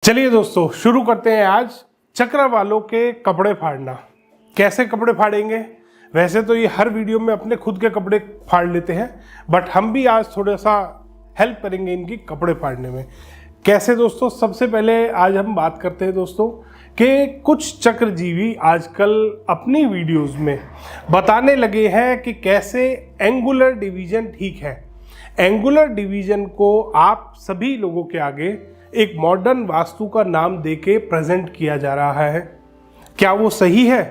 चलिए दोस्तों, शुरू करते हैं आज चक्र वालों के कपड़े फाड़ना। कैसे कपड़े फाड़ेंगे? वैसे तो ये हर वीडियो में अपने खुद के कपड़े फाड़ लेते हैं, बट हम भी आज थोड़ा सा हेल्प करेंगे इनकी कपड़े फाड़ने में। कैसे दोस्तों? सबसे पहले आज हम बात करते हैं दोस्तों कि कुछ चक्रजीवी आजकल अपनी वीडियोस में बताने लगे हैं कि कैसे एंगुलर डिवीजन ठीक है। एंगुलर डिवीजन को आप सभी लोगों के आगे एक मॉडर्न वास्तु का नाम देके प्रेजेंट किया जा रहा है। क्या वो सही है?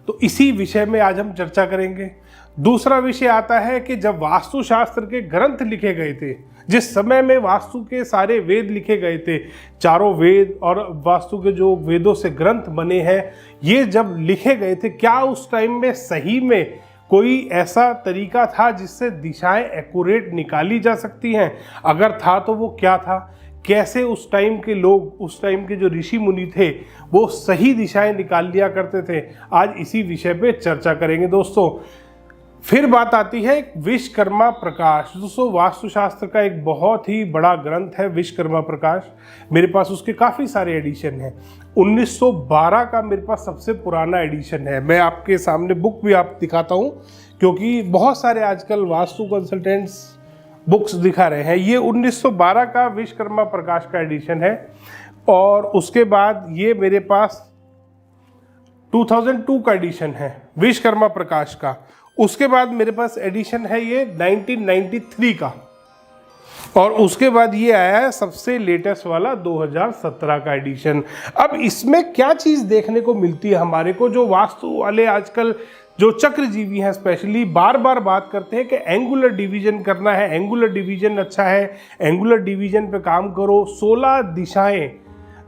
तो इसी विषय में आज हम चर्चा करेंगे। दूसरा विषय आता है कि जब वास्तुशास्त्र के ग्रंथ लिखे गए थे, जिस समय में वास्तु के सारे वेद लिखे गए थे, चारों वेद और वास्तु के जो वेदों से ग्रंथ बने हैं, ये जब लिखे गए थे, क्या उस टाइम में सही में कोई ऐसा तरीका था जिससे दिशाएं एक्यूरेट निकाली जा सकती हैं? अगर था तो वो क्या था? कैसे उस टाइम के लोग, उस टाइम के जो ऋषि मुनि थे, वो सही दिशाएं निकाल लिया करते थे? आज इसी विषय पे चर्चा करेंगे दोस्तों। फिर बात आती है विश्वकर्मा प्रकाश। दोस्तों, वास्तुशास्त्र का एक बहुत ही बड़ा ग्रंथ है विश्वकर्मा प्रकाश। मेरे पास उसके काफ़ी सारे एडिशन हैं। 1912 का मेरे पास सबसे पुराना एडिशन है। मैं आपके सामने बुक भी आप दिखाता हूँ, क्योंकि बहुत सारे आजकल वास्तु कंसल्टेंट्स बुक्स दिखा रहे हैं। ये 1912 का विश्वकर्मा प्रकाश का एडिशन है। और उसके बाद ये मेरे पास 2002 का एडिशन है विश्वकर्मा प्रकाश का। उसके बाद मेरे पास एडिशन है ये 1993 का। और उसके बाद ये आया है सबसे लेटेस्ट वाला 2017 का एडिशन। अब इसमें क्या चीज़ देखने को मिलती है हमारे को? जो वास्तु वाले आजकल जो चक्रजीवी हैं स्पेशली बार बार बात करते हैं कि एंगुलर डिवीजन करना है, एंगुलर डिवीजन अच्छा है, एंगुलर डिवीजन पे काम करो। 16 दिशाएं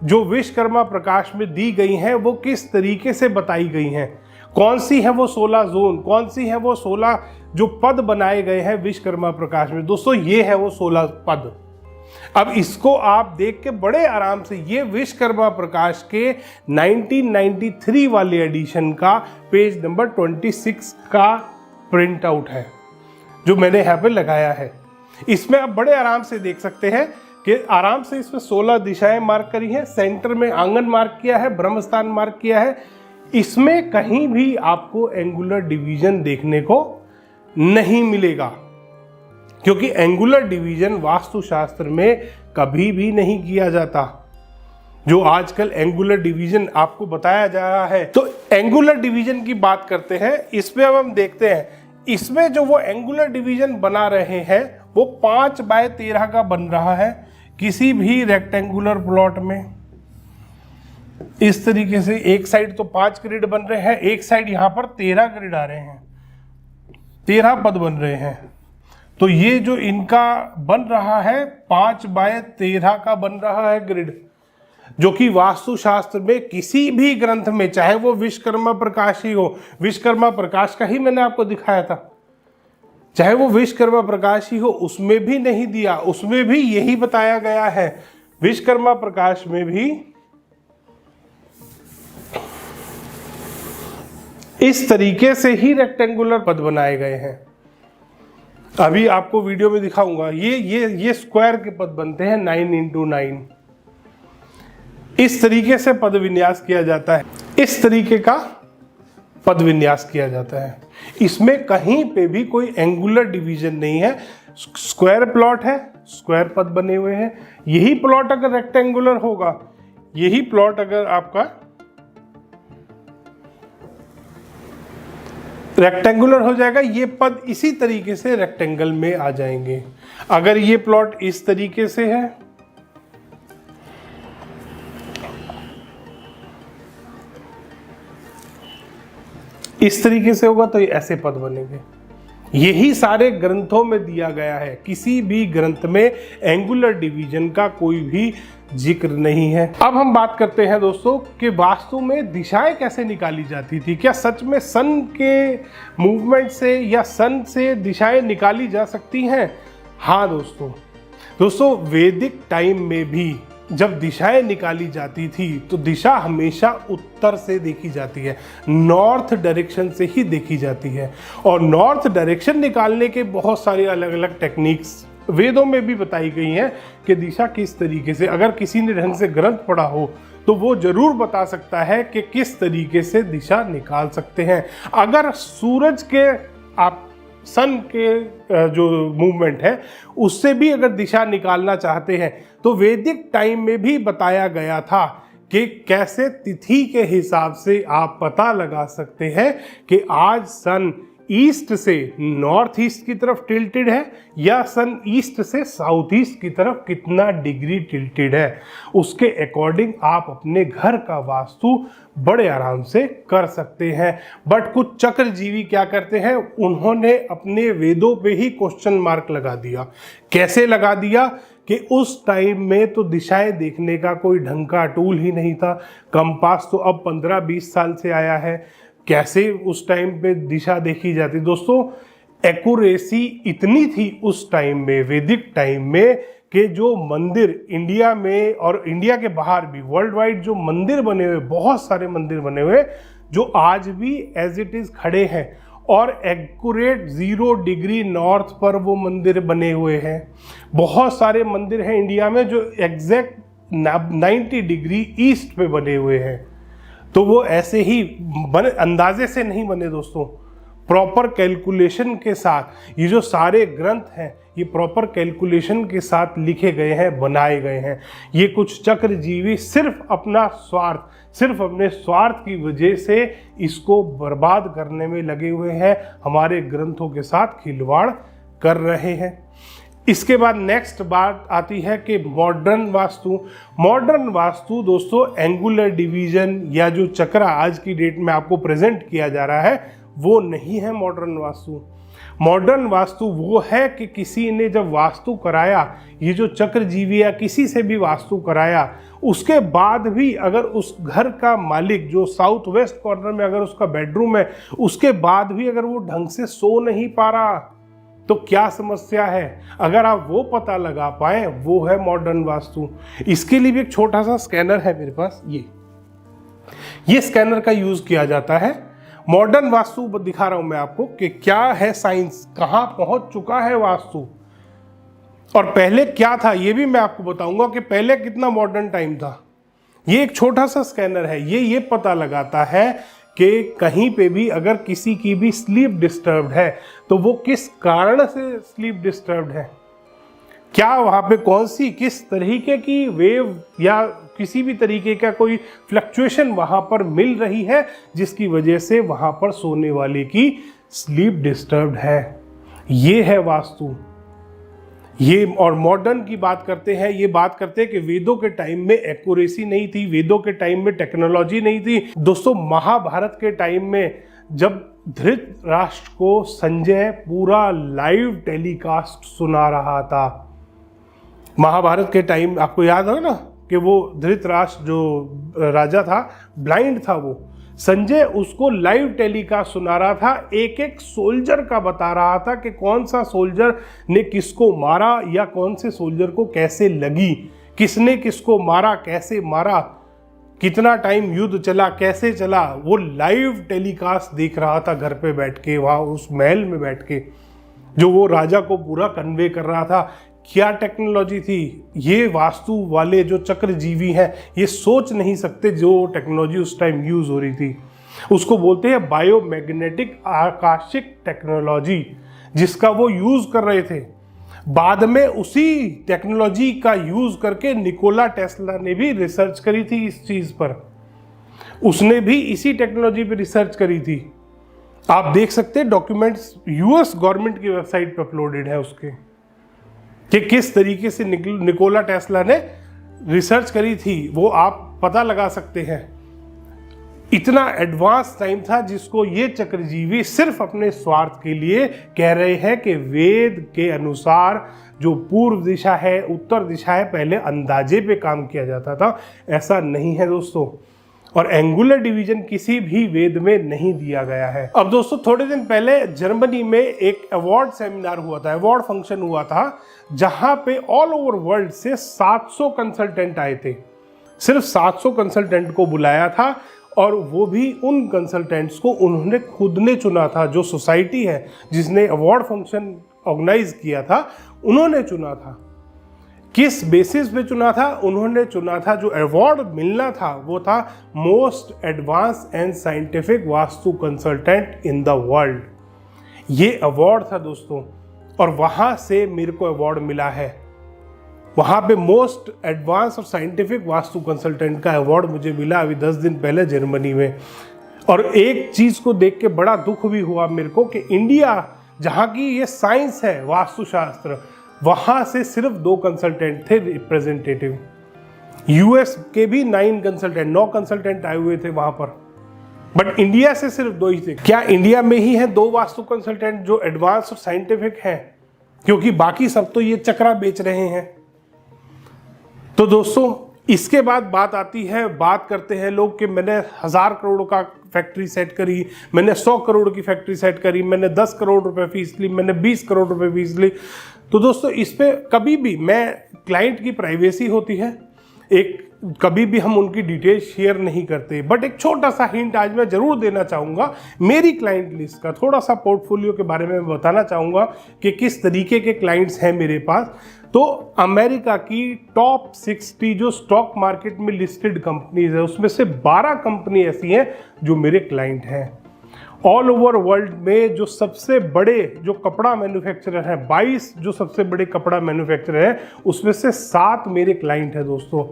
जो विश्वकर्मा प्रकाश में दी गई हैं, वो किस तरीके से बताई गई हैं? कौन सी है वो 16 जोन, कौन सी है वो 16 जो पद बनाए गए हैं विश्वकर्मा प्रकाश में? दोस्तों, ये है वो 16 पद। अब इसको आप देख के बड़े आराम से, ये विश्वकर्मा प्रकाश के 1993 वाले एडिशन का पेज नंबर 26 का प्रिंट आउट है, जो मैंने यहाँ पे लगाया है। इसमें आप बड़े आराम से देख सकते हैं कि आराम से इसमें 16 दिशाएं मार्क करी हैं। सेंटर में आंगन मार्क किया है, ब्रह्मस्थान मार्क किया है। इसमें कहीं भी आपको एंगुलर डिवीजन देखने को नहीं मिलेगा, क्योंकि एंगुलर डिवीजन वास्तुशास्त्र में कभी भी नहीं किया जाता। जो आजकल एंगुलर डिवीजन आपको बताया जा रहा है, तो एंगुलर डिवीजन की बात करते हैं। इसमें अब हम देखते हैं, इसमें जो वो एंगुलर डिवीजन बना रहे हैं वो 5/13 का बन रहा है। किसी भी रेक्टेंगुलर प्लॉट में इस तरीके से एक साइड तो 5 ग्रिड बन रहे हैं, एक साइड यहाँ पर 13 ग्रिड आ रहे हैं, 13 पद बन रहे हैं। तो ये जो इनका बन रहा है 5/13 का बन रहा है ग्रिड, जो कि वास्तुशास्त्र में किसी भी ग्रंथ में, चाहे वो विश्वकर्मा प्रकाश ही हो, विश्वकर्मा प्रकाश का ही मैंने आपको दिखाया था, चाहे वो विश्वकर्मा प्रकाश ही हो, उसमें भी नहीं दिया। उसमें भी यही बताया गया है। विश्वकर्मा प्रकाश में भी इस तरीके से ही रेक्टेंगुलर पद बनाए गए हैं। अभी आपको वीडियो में दिखाऊंगा। ये स्क्वायर के पद बनते हैं 9x9। इस तरीके से पद विन्यास किया जाता है, इस तरीके का पद विन्यास किया जाता है। इसमें कहीं पे भी कोई एंगुलर डिवीजन नहीं है। स्क्वायर प्लॉट है, स्क्वायर पद बने हुए हैं। यही प्लॉट अगर रेक्टेंगुलर होगा, यही प्लॉट अगर आपका रेक्टेंगुलर हो जाएगा, ये पद इसी तरीके से रेक्टेंगल में आ जाएंगे। अगर ये प्लॉट इस तरीके से है, इस तरीके से होगा, तो ये ऐसे पद बनेंगे। यही सारे ग्रंथों में दिया गया है। किसी भी ग्रंथ में एंगुलर डिवीजन का कोई भी जिक्र नहीं है। अब हम बात करते हैं दोस्तों कि वास्तु में दिशाएं कैसे निकाली जाती थी। क्या सच में सन के मूवमेंट से या सन से दिशाएं निकाली जा सकती हैं? हाँ दोस्तों, वैदिक टाइम में भी जब दिशाएं निकाली जाती थी तो दिशा हमेशा उत्तर से देखी जाती है, नॉर्थ डायरेक्शन से ही देखी जाती है। और नॉर्थ डायरेक्शन निकालने के बहुत सारे अलग अलग टेक्निक्स वेदों में भी बताई गई हैं कि दिशा किस तरीके से, अगर किसी ने ढंग से ग्रंथ पढ़ा हो तो वो जरूर बता सकता है कि किस तरीके से दिशा निकाल सकते हैं। अगर सूरज के आप सन के जो मूवमेंट है उससे भी अगर दिशा निकालना चाहते हैं तो वैदिक टाइम में भी बताया गया था कि कैसे तिथि के हिसाब से आप पता लगा सकते हैं कि आज सन ईस्ट से नॉर्थ ईस्ट की तरफ टिल्टेड है या सन ईस्ट से साउथ ईस्ट की तरफ कितना डिग्री टिल्टेड है। उसके अकॉर्डिंग आप अपने घर का वास्तु बड़े आराम से कर सकते हैं। बट कुछ चक्रजीवी क्या करते हैं, उन्होंने अपने वेदों पे ही क्वेश्चन मार्क लगा दिया। कैसे लगा दिया कि उस टाइम में तो दिशाएं देखने का कोई ढंग का टूल ही नहीं था। कंपास तो अब 15-20 साल से आया है, कैसे उस टाइम पे दिशा देखी जाती। दोस्तों एक्यूरेसी इतनी थी उस टाइम में, वैदिक टाइम में, कि जो मंदिर इंडिया में और इंडिया के बाहर भी वर्ल्ड वाइड जो मंदिर बने हुए, बहुत सारे मंदिर बने हुए जो आज भी एज इट इज खड़े हैं और एक्यूरेट 0 डिग्री नॉर्थ पर वो मंदिर बने हुए हैं। बहुत सारे मंदिर हैं इंडिया में जो एग्जैक्ट 90 डिग्री ईस्ट पे बने हुए हैं। तो वो ऐसे ही बने, अंदाजे से नहीं बने दोस्तों, प्रॉपर कैलकुलेशन के साथ। ये जो सारे ग्रंथ हैं ये प्रॉपर कैलकुलेशन के साथ लिखे गए हैं, बनाए गए हैं। ये कुछ चक्रजीवी सिर्फ अपना स्वार्थ, सिर्फ अपने स्वार्थ की वजह से इसको बर्बाद करने में लगे हुए हैं, हमारे ग्रंथों के साथ खिलवाड़ कर रहे हैं। इसके बाद नेक्स्ट बात आती है कि मॉडर्न वास्तु। मॉडर्न वास्तु दोस्तों एंगुलर डिवीजन या जो चक्रा आज की डेट में आपको प्रेजेंट किया जा रहा है वो नहीं है मॉडर्न वास्तु। मॉडर्न वास्तु वो है कि किसी ने जब वास्तु कराया, ये जो चक्रजीवी या किसी से भी वास्तु कराया, उसके बाद भी अगर उस घर का मालिक जो साउथ वेस्ट कॉर्नर में अगर उसका बेडरूम है, उसके बाद भी अगर वो ढंग से सो नहीं पा रहा तो क्या समस्या है। अगर आप वो पता लगा पाए, वो है मॉडर्न वास्तु। इसके लिए भी एक छोटा सा स्कैनर है मेरे पास, ये स्कैनर का यूज किया जाता है। मॉडर्न वास्तु दिखा रहा हूं मैं आपको कि क्या है साइंस, कहां पहुंच चुका है वास्तु और पहले क्या था, ये भी मैं आपको बताऊंगा कि पहले कितना मॉडर्न टाइम था। ये एक छोटा सा स्कैनर है, ये पता लगाता है कि कहीं पे भी अगर किसी की भी स्लीप डिस्टर्ब्ड है तो वो किस कारण से स्लीप डिस्टर्ब्ड है, क्या वहाँ पे कौन सी किस तरीके की वेव या किसी भी तरीके का कोई फ्लक्चुएशन वहाँ पर मिल रही है जिसकी वजह से वहाँ पर सोने वाले की स्लीप डिस्टर्ब्ड है। ये है वास्तु। ये और मॉडर्न की बात करते हैं, ये बात करते हैं कि वेदों के टाइम में एक्यूरेसी नहीं थी, वेदों के टाइम में टेक्नोलॉजी नहीं थी। दोस्तों महाभारत के टाइम में जब धृतराष्ट्र को संजय पूरा लाइव टेलीकास्ट सुना रहा था, महाभारत के टाइम आपको याद है ना कि वो धृतराष्ट्र जो राजा था ब्लाइंड था, वो संजय उसको लाइव टेलीकास्ट सुना रहा था, एक एक सोल्जर का बता रहा था कि कौन सा सोल्जर ने किसको मारा या कौन से सोल्जर को कैसे लगी, किसने किसको मारा, कैसे मारा, कितना टाइम युद्ध चला, कैसे चला। वो लाइव टेलीकास्ट देख रहा था घर पे बैठ के, वहाँ उस महल में बैठ के, जो वो राजा को पूरा कन्वे कर रहा था। क्या टेक्नोलॉजी थी। ये वास्तु वाले जो चक्रजीवी हैं ये सोच नहीं सकते जो टेक्नोलॉजी उस टाइम यूज हो रही थी। उसको बोलते हैं बायोमैग्नेटिक आकाशिक टेक्नोलॉजी, जिसका वो यूज कर रहे थे। बाद में उसी टेक्नोलॉजी का यूज करके निकोला टेस्ला ने भी रिसर्च करी थी इस चीज पर, उसने भी इसी टेक्नोलॉजी पर रिसर्च करी थी। आप देख सकते हैं डॉक्यूमेंट्स यूएस गवर्नमेंट की वेबसाइट पर अपलोडेड है उसके, कि किस तरीके से निकोला टेस्ला ने रिसर्च करी थी, वो आप पता लगा सकते हैं। इतना एडवांस टाइम था जिसको ये चक्रजीवी सिर्फ अपने स्वार्थ के लिए कह रहे हैं कि वेद के अनुसार जो पूर्व दिशा है, उत्तर दिशा है, पहले अंदाजे पे काम किया जाता था। ऐसा नहीं है दोस्तों, और एंगुलर डिवीजन किसी भी वेद में नहीं दिया गया है। अब दोस्तों थोड़े दिन पहले जर्मनी में एक अवार्ड सेमिनार हुआ था, अवार्ड फंक्शन हुआ था, जहां पे ऑल ओवर वर्ल्ड से 700 कंसल्टेंट आए थे। सिर्फ 700 कंसल्टेंट को बुलाया था और वो भी उन कंसल्टेंट्स को उन्होंने खुद ने चुना था। जो सोसाइटी है जिसने अवार्ड फंक्शन ऑर्गेनाइज किया था, उन्होंने चुना था। किस बेसिस पे चुना था? उन्होंने चुना था, जो अवार्ड मिलना था वो था most advance and scientific vastu consultant in the world. ये अवार्ड था दोस्तों, और वहाँ से मेरे को अवार्ड मिला है। वहाँ पे मोस्ट एडवांस और साइंटिफिक वास्तु कंसल्टेंट का अवार्ड मुझे मिला अभी 10 दिन पहले जर्मनी में। और एक चीज़ को देख के बड़ा दुख भी हुआ मेरे को कि इंडिया, जहाँ की ये साइंस है वास्तुशास्त्र, वहाँ से सिर्फ 2 कंसल्टेंट थे रिप्रेजेंटेटिव। यूएस के भी 9 कंसल्टेंट आए हुए थे वहाँ पर, बट इंडिया से सिर्फ 2 ही थे। क्या इंडिया में ही है 2 वास्तु कंसल्टेंट जो एडवांस और साइंटिफिक हैं? क्योंकि बाकी सब तो ये चक्रा बेच रहे हैं। तो दोस्तों, इसके बाद बात करते हैं लोग कि मैंने 1000 करोड़ का फैक्ट्री सेट करी, मैंने 100 करोड़ की फैक्ट्री सेट करी, मैंने 10 करोड़ रुपए फीस ली, मैंने 20 करोड़ रुपए फीस ली। तो दोस्तों, इस पे कभी भी क्लाइंट की प्राइवेसी होती है, कभी भी हम उनकी डिटेल शेयर नहीं करते। बट एक छोटा सा हिंट आज मैं जरूर देना चाहूँगा, मेरी क्लाइंट लिस्ट का थोड़ा सा पोर्टफोलियो के बारे में बताना चाहूँगा कि किस तरीके के क्लाइंट्स हैं मेरे पास। तो अमेरिका की टॉप 60 जो स्टॉक मार्केट में लिस्टेड कंपनीज है, उसमें से 12 कंपनी ऐसी हैं जो मेरे क्लाइंट हैं। ऑल ओवर वर्ल्ड में जो सबसे बड़े जो कपड़ा मैन्युफैक्चरर हैं, 22 जो सबसे बड़े कपड़ा मैन्युफैक्चरर हैं, उसमें से 7 मेरे क्लाइंट हैं दोस्तों।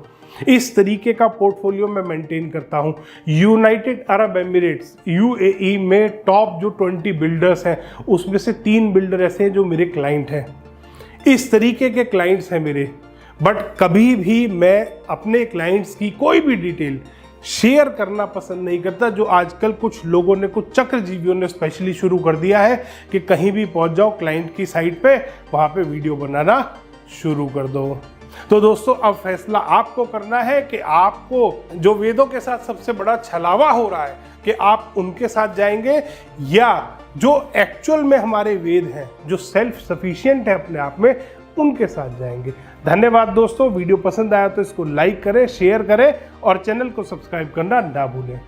इस तरीके का पोर्टफोलियो मैं मेंटेन करता हूं। यूनाइटेड अरब एमिरेट्स यूएई में टॉप जो 20 बिल्डर्स हैं, उसमें से 3 बिल्डर ऐसे हैं जो मेरे क्लाइंट हैं। इस तरीके के क्लाइंट्स हैं मेरे। बट कभी भी मैं अपने क्लाइंट्स की कोई भी डिटेल शेयर करना पसंद नहीं करता, जो आजकल कुछ लोगों ने, कुछ चक्रजीवियों ने स्पेशली शुरू कर दिया है कि कहीं भी पहुंच जाओ क्लाइंट की साइट पे, वहां पे वीडियो बनाना शुरू कर दो। तो दोस्तों, अब फैसला आपको करना है कि आपको जो वेदों के साथ सबसे बड़ा छलावा हो रहा है कि आप उनके साथ जाएंगे, या जो एक्चुअल में हमारे वेद हैं, जो सेल्फ सफिशिएंट है अपने आप में, उनके साथ जाएंगे। धन्यवाद दोस्तों। वीडियो पसंद आया तो इसको लाइक करें, शेयर करें और चैनल को सब्सक्राइब करना ना भूलें।